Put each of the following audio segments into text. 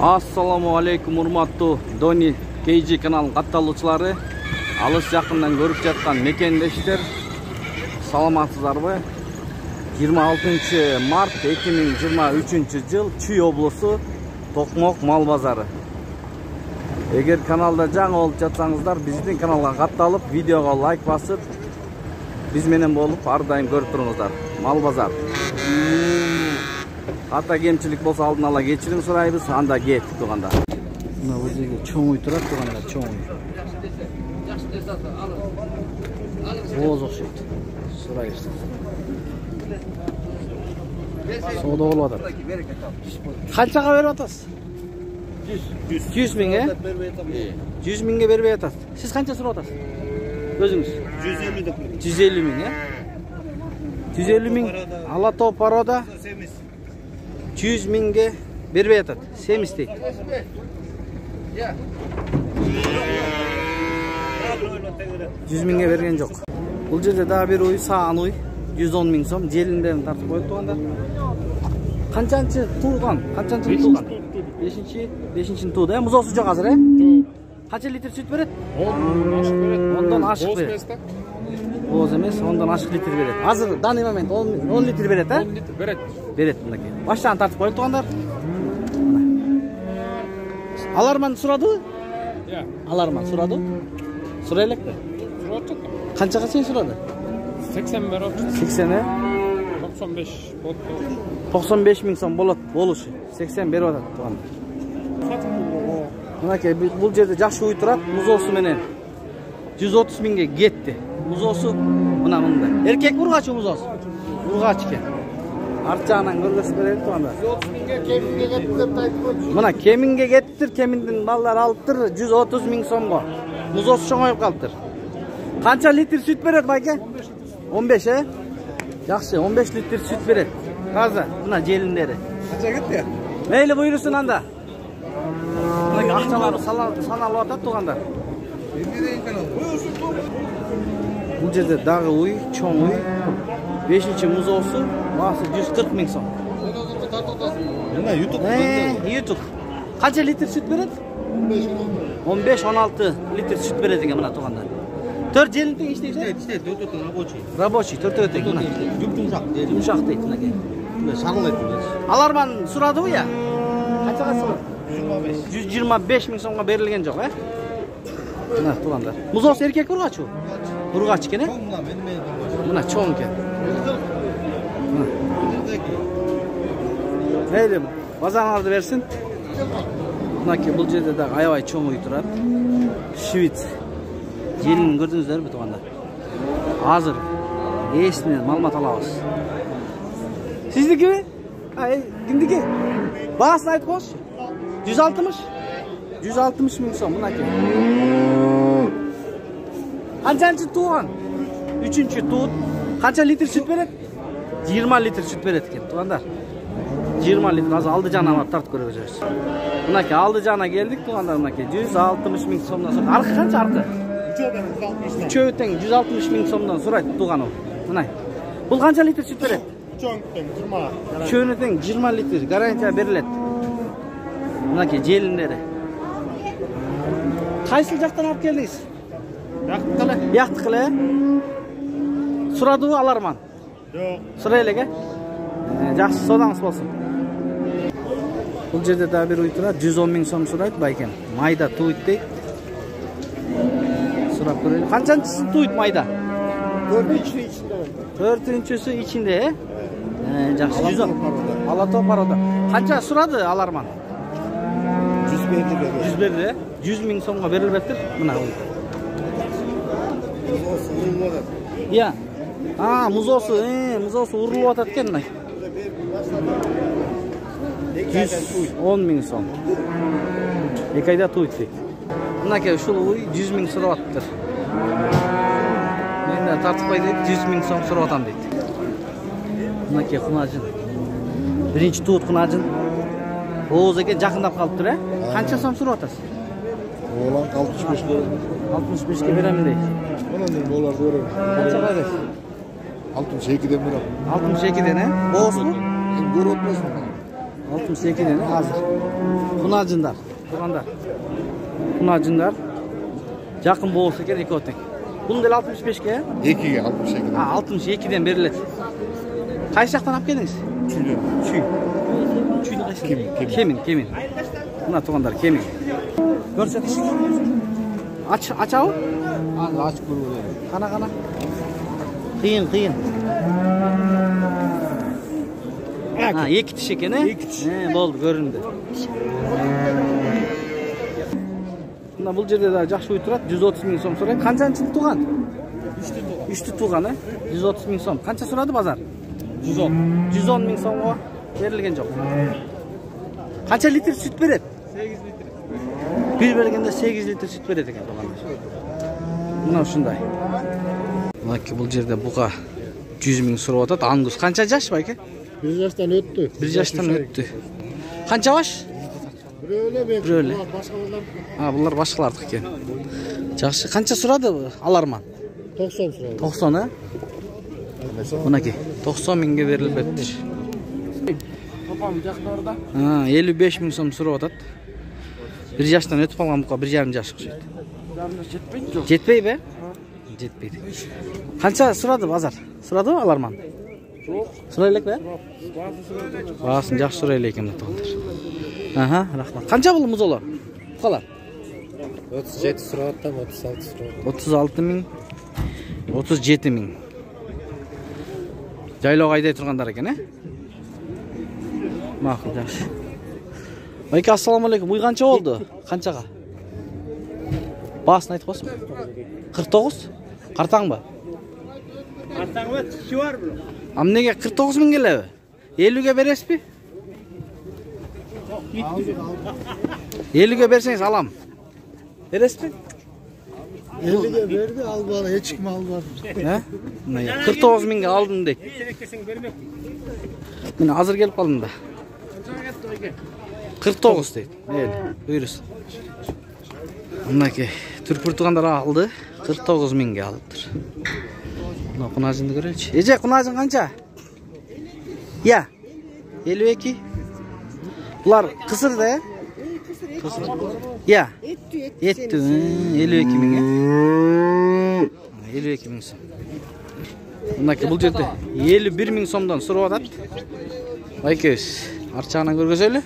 Assalamu alaikum урматтуу Doni KG kanalının kattалуучулары. Алыс жақындан көрүп жаткан мекендештер. Саламатсыздарбы? 26 март 2023 жыл Чүй облусу Токмок мал базары. Эгер каналда жаңы болуп жатсаңыздар, биздин каналга катталып, видеого лайк басып, биз менен болуп ар дайым көрүп туруңуздар. Мал базар. Ата кемчилик болса алдын ала кечирим сурайбыз, анда кеттик туганда. Мына бул жерге чоң үй турат туганда, чоң үй. Боз окшойт. Сурайбыз. Соода болуп атат. Канчага берип атасыз? 100 миң, 100 миңге бербей атасыз. Сиз канча сурап атасыз? Өзүңүз? 150 деп. 150 миң, 150 миң. Ала топ порода 100 миңге бербей атат. Семиз дейт. Жүз миңге берген жок. Бул жерде дагы бир уй, саан уй, 110 миң сом, желиндерин тартып коюп турганда. Канчанчы туулган? Канчанчы туулган? 5-нчи тууда, музоосу жок азыр, Жок. Канча литр сүт берет? 10 ашык берет. 10дан ашык берет. Боз эмес, 10дан ашык литр берет. Азыр данный момент 10 литр берет, 10 литр берет. Берет мынакей. Баштан тартып коюп тургандар. Аларман сурадыбы? Аларман сураду? Сурай элекпи? Сурап жатты. Канчага чейин сурады? 80 берип. 80 95 болот. 95 миң сом болот, болушу. 80 берип атат туганда. Мынакей бул жерде жакшы уй турат, музоосу менен 130 миңге кетти. Музоосу мына мындай. Эркек ургачы музоосу. Ургач экен. Арт жагынан көргөзүп берели туганда. 130 миңге кеминге кетти деп айтып койчу. Мына кеминге кеттир, кеминдин балдар алыптыр 130 миң сомго. Музоосу чоңоюп калыптыр. Канча литр сүт берет байке? 15, Жакшы, 15 литр сүт берет. Таза, мына желиндери. Канча кетти? Мейли буйрусун анда. Мына акчалары саналып атат туганда. Эмне деген канал? Бул жерде дагы уй, чоң уй. 5-нчи музоосу, баасы 140 миң сом. Мына YouTube. Канча литр сүт берет? 15-16 литр сүт берет экен мына туганда. 4 желин тең иштейт, рабочий. Рабочий, 4 тең мына. Жумшак дейт мынакей. Сарылайт. Аларман сурадыбы я? Канчага сурады? 125 миң сомго берилген жок, Мына тугандар. Музоос эркек ургачы? Ургач экен, Мына чоң экен. Мейли, базарыңарды берсин. Мынакей бул жерде дагы аябай чоң үй турат. Швиц. Желин көрдүңүздөрбү туганда? Азыр эсинен маалымат алабыз. Сиздикиби? Кимдики? Баасын айтып коюңузчу. 160 миң сом мынакей. Канчанчы тууган? 3-нчү туут. Канча литр сүт берет? 20 литр сүт берет экен тугандар. 20 литр. Азыр алды жагынан тартып көрөбүз. Мынакей алды жагына келдик тугандар, мынакей 160 миң сомдон сурайт. Аркы канча аркы? Үчөө тең 160 миң сомдон сурайт тугану. Мына. Бул канча литр сүт берет? Үчөө тең 20. Үчөө тең 20 литр гарантия берилет. Мынакей желиндери. Кайсы жактан алып келдиңиз? Яктыкылы. Сурадыбы аларман? Жок. Сурай элек, Жакшы, соодаңыз болсун. Бул жерде дагы бир уй турат, 110 миң сом сурайт байкен. Майда туйт дейт. Сурап көрөлү. Канчанчысы туйт майда? 4-нчүсү ичинде. 4-нчүсү ичинде, Жакшы, 110. Ала топ порода. Канча сурады аларман? 100 берди, 100 миң сомго берилбептир. Мына уй. Я. Музоосу урулуп атат экен мына. 110 миң сом. 2 айда туйт дейт. Мынакей ушул уй 100 миң сурап атыптыр. Мен да тартыппай дейт, 100 миң сом сурап атам дейт. Мынакей кунажын. Биринчи туут кунажын. Бооз экен жакындап калыптыр, Канча сом сурап атасыз? Оолан 65 берем. 65ке берем дейт. Мындан болар берем. Канча бересиз? 62ден берем. 62ден, Боозбу? Көрүп атпайсың. 62'den hazır. Kunacınlar. Tuğanlar. Kunacınlar. Yakın boğulsa gerek iki otek. Bunun del 65'ke? 2'ye 62'den. Ha, 62'den berilet. Kaç yaktan alıp geldiniz? Çüyle. Çüyle kaç? Kemin. Buna tuğanlar kemin. Görset işin. Aç av? Aç kuru. Kana. Kıyın. Ha, iki tişek ne? He, oldu göründü. Bunda bu yerde daha жақсы үй тұрады, 130 000 сом сұрайды. Қаншаншы туған? 3-ті туған, 130 000 сом. Қанша сұрады базар? 110 000 сомға берілген жоқ. Қанша литр сүт береді? 8 литр. Bir бергенде 8 литр сүт береді екен туғандар. Мынау шындай. Мынау бұл жерде бұға 100 000 сұрап отады. Аңгус қанша жаш байке? 1 yaştan öttü. 1 yaştan öttü. Қанша баш? Біреулі. Бұлар башқалардық екен. Жақсы. Қанша сұрады аларман? 90 sırada. 90 ha? Бұнеке. 90 000'ge беріліп өтті. Papam жақта орда. 55 000 сом сұрап отады. 1 yaştan өтіп қалған бұқа 1,5 жаш ұқсайды. Жетпейді жоқ. Жетпей бе? Жетпейді. Қанша сұрады базар? Сұрады ма аларман? Жоқ. Сұрайлық бе? Басын жақсы сұрайлы екен тұғындар. Рахмат. Қанша бұл мұзолы? Бұқалар? 37 sırada, 36 sırada. 36 000, 37 000. Жайлауға айдай тұрғандар екен, Мақұл, жақсы. Байке, ассаламалейкум. Үй қанша болды? Қаншаға? Басын айтып қосын. 49? Қартаң ба? Қартаң ба? Түші бар бұл. Амнеге 49 000 келеді? 50'ge бересіз бе? 50'ge берсеңіз алам. Бересіз бе? 50'ye verdi, al bana, hiç kim al bana. 49 000'ge aldın deyik. Elekесең бермек. Mine hazır gelip kalın da. 49 deydi. Buyuruz. Bunaki Türk tuğanlar aldı. 49 000'ge alıptır. Buna kunacını görelim. Ece kunacın kança? Ya. 52. Bunlar kısır da ya. Kısır. Ya. Etti. 52 000'ge. 52 000 som. Bunaki bu жерде 51 000 somdan sұрып атат. Байкөз, арчағынан көргөзөлү.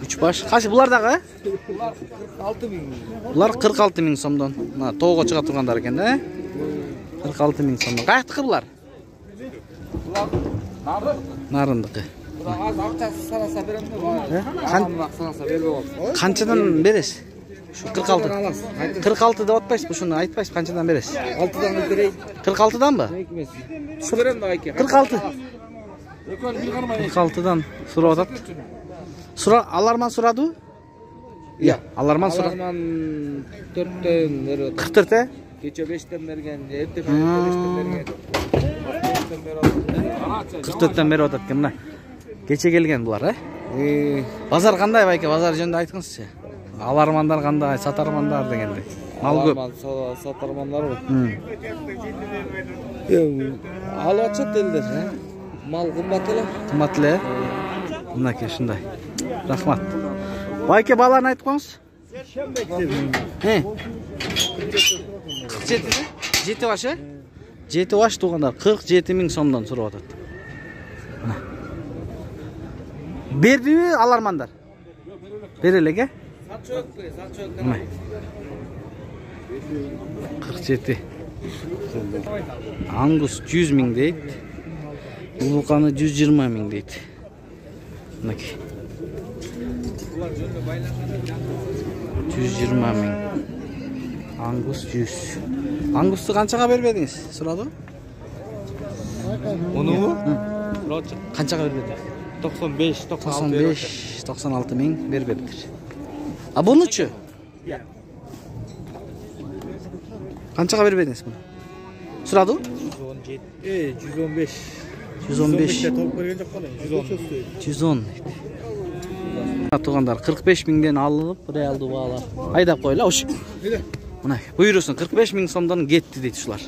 3 баш. Қашы бұлар дағы? Бұлар 46 000 somdan. Тоғға шыға тұрғандар екен, 46 000 somdan. Қаяқтықы бұлар? Нарындықы. Қаншадан бересіз? 46. 46 da отпайсыз, бұшыны айтпайсыз, қаншадан бересіз? 6'dan ötüreyim. 46'dan ba? Süperem de ayke. 46. 46'dan sura atat. Sura alarman suradı? Ya, alarman sura. Alarman 4'ten veriyor. 44 he? Geçe 5'ten vergen, ette 5'ten vergen. 44'ten beri atat kim? Geçe gelgen bular, he? Bazar qanday bayke? Bazar jönde aytыңызчы. Alarmanlar qanday, satarmanlar degende. Mal көп. Alarman satarmanlar var. Al açat eldir, he? Mal qımbat ele. Qımmat ele? Mınake şunday. Rahmat. Bayke balarını aytып qo'yыңыз. He. 47 mi? 7 baş, he? 7 baş tuğanlar 47 000 somdan sұрап atат. Berdi mi alarmanlar? Berelek, he? Saçok be, saçok. 47. Angus 100 000 deydi. Ulukanı 120 000 deydi. Mınake. 120 000. Angus 100. Angus'u qanchaga bermediniz? Sırada? Onu mu? Qanchaga bermediniz? 95, 96 000 berberdir. A bunuçu? Qanchaga bermediniz bunu? Sırada? 117. 115. 115'te top vergen жоқ қой. 110. Tuğanlar 45 000'den alınıp realdu bağlar. Haydap koyla hoş. Buyurursun 45 000 somdan gitti deydi şular.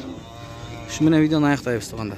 Şu mene videonu ayaqtayız tuğanlar.